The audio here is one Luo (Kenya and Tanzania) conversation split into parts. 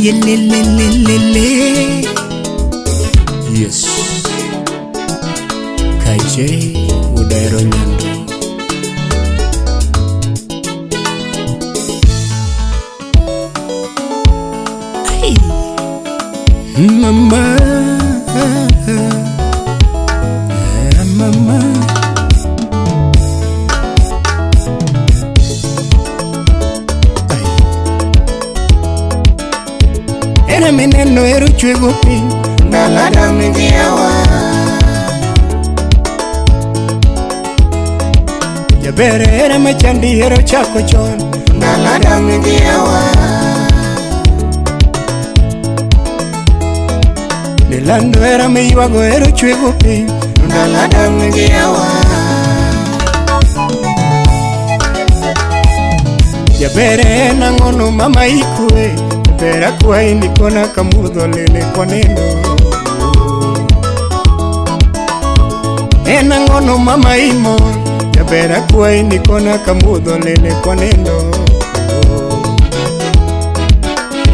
Yelelelelele. Yes. KJ Udairo Nyando. Hey. Mama. Mama. Era meneno eru chwego pi nalada migiawa Jabere era machandi ero chako chon nalada migiawa Nilando era miywago ero chwego pi nalada migiawa Jabere nangono mama ikue Bera kwa ini kona kamudho lele kwa nendo Ena ngono mama imo Ya bera kwa ini kona kamudho lele kwa nendo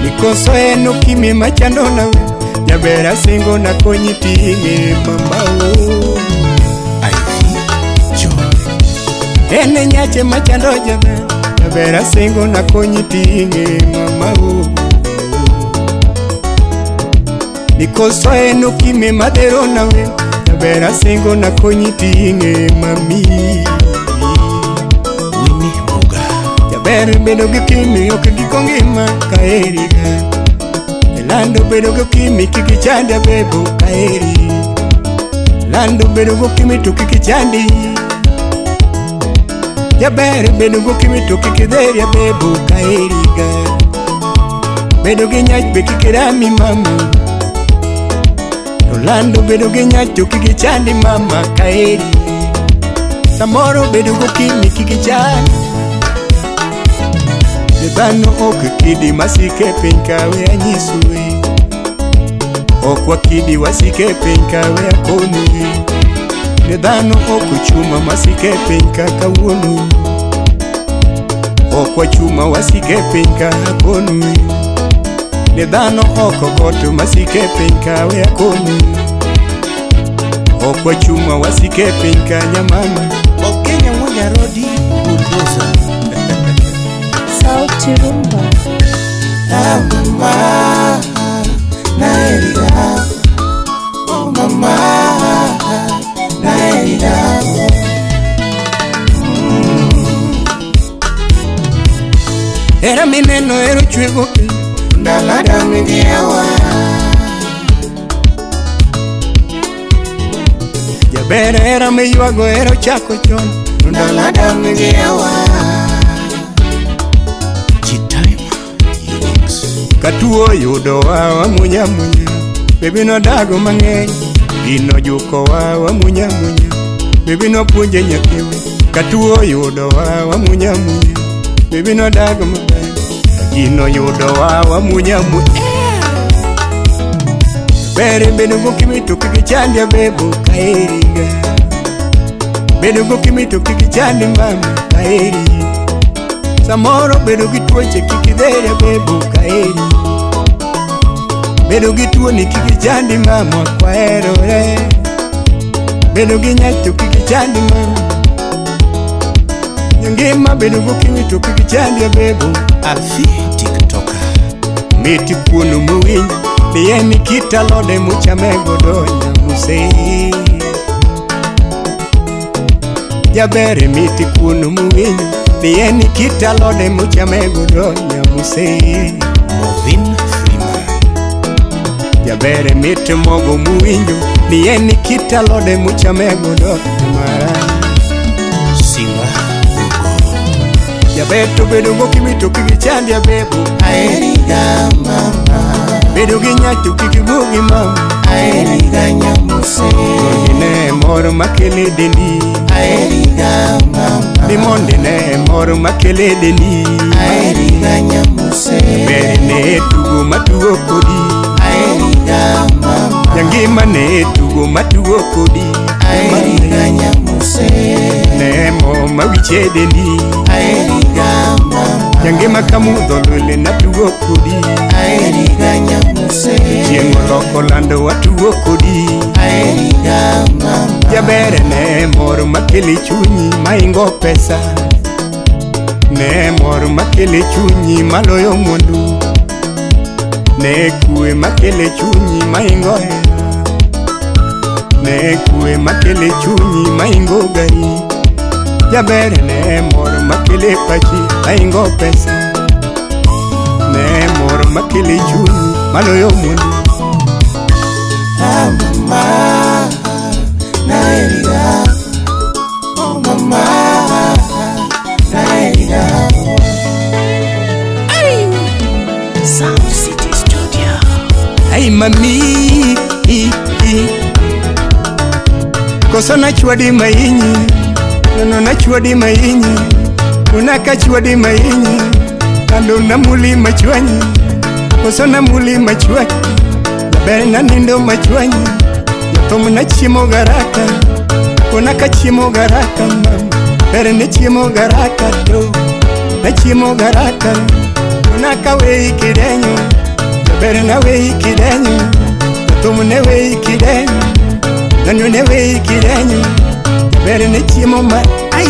Nikoso eno kimi machando nawe Ya bera singo na konyi tingi mambao Ene nyache machando jabe Ya bera singo na konyi tingi mambao Nikoso eno kime madero nawe Nabera singo na konyi tinge mami Winnie Muga Jabere bedo gikimi oke gikongima kaeriga Lando bedo gikimi kikichandi bebo kaeri Lando bedo gikimi tu kikichandi Jabere bedo gikimi tu kikidheria bebo kaeriga Bedo ginyach be kikirami mamu Rolando bedo genyacho kikichandi mama kaeri Samoro bedo gokimi kikichandi Lebano oke kidi masike penkawe anyisui Okwa kidi wasike penkawe akonui Lebano oku chuma masike penka kawunu Okwa chuma wasike penka akonui Nedano oko koto masike penka we akonu Okwa chuma wasike penka nyamama Okenya mwenye rodi bulldozer Sauti Rumba mama naerida Oh mama naerida Era mineno ero chwego Nalada migiawa Jabere era miywago ero chako chon Nalada migiawa G-Time Unix Katuo yudo wa munya munya Baby no dago mang'eny Gino juko wa munya munya Baby no punje nyakiwe Katuo yudo wa munya munya Baby no dago mang'eny Gino yudo wa munya munya Bere bedo gokimi to kikichandi ya bebo kaeriga Bedo gokimi to kikichandi mama kaeri Samoro bedo gituoche kikidheri ya bebo kaeri Bedo gituo ni kikichandi mama kwa erore Bedo ginyacho kikichandi mama Nyangema bedo gokimi to kikichandi ya bebo Alfi TikToker Miti kuonu muwinyi Niyeni kita lode muchamego donya muse Jabere miti kuonu muwinyi Niyeni kita lode muchamego donya muse Movin Freeman Jabere miti mogo muwinyo Niyeni kita lode muchamego donya mara Singa Jabeto bedo gokimito kikichandi ya bebo Aeriga mama Bedo ginyacho kikibugi mama Aeriga nyamuse Gondine moro makele deni Aeriga mama Dimonde ne moro makele deni Aeriga nyamuse Bere ne tugo matugo kodi Aeriga mama Yangima ne tugo matugo kodi Aeriga nyamuse Ne mo mawiche deni Aeriga mama Jangima kamudho lule natugo kodi. Aheriga nyamuse. Chieng' oloko lando watugo kodi. Aheriga mama. Jabere ne mor makele chunyi maingo pesa. Ne mor makele chunyi maloyo mwandu. Ne kue makele chunyi maingo hera. Ne kue makele chunyi maingo gari. Jabere ne mor makele pachi maingo pesa. Ne mor makele chunyi maloyo mwandu. Ah mama, naeriga. Oh mama, naeriga. Sound City Studio. Ay mami, koso na chwadi mainyi, nono na chwadi mainyi, unaka chwadi mainyi, kando na muli machwanyi, koso na muli machwanyi, bere na nindo machwanyi, yatom na chimo garaka, unaka chimo garaka mami, bere na chimo garaka to, na chimo garaka, unaka wei kidenyo, bere na wei kidenyo, yatom na wei kidenyo, nanu na wei kidenyo, bere na chimo ma, ay,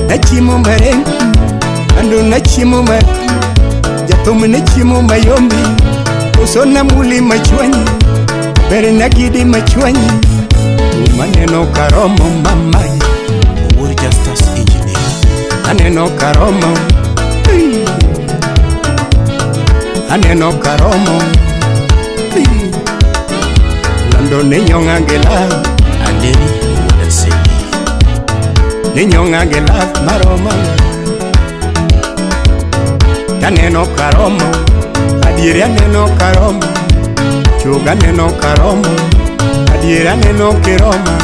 na chimo marengu, nanu na chimo ma, yatom na chimo mayombi, uso na muli machwanyi, bere na gidi machwanyi, maneno karomo mamai, Uri Justus Engineer. aneno karomo, aneno karomo, lando ne nyonga gela, Adeli Udaseli. ne nyonga gela maroma, aneno karomo, adieri aneno karomo, chuga aneno karomo, adieri aneno kiroma,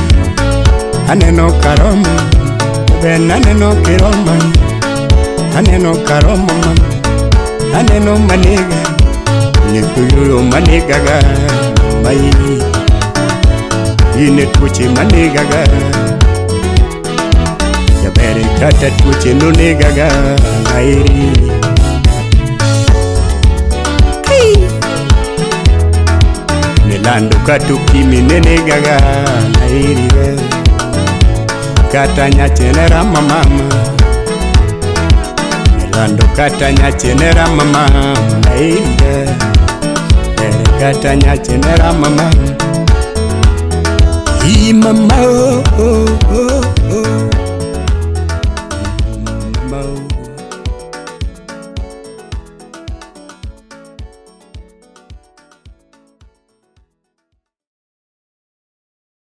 aneno karomo, ben aneno kiroma, aneno karomo mama. Aneno maniga, nikuyo maniga ga, mai. Ine tuche maniga ga, jabere kata tuche no nega ga, airi. Nilando katukimi nenega ga, airi ga. Kata nyachenera mama. Lando katanya chenera mama, naida. Katanya chenera mama. Hi mama, oh, oh, oh.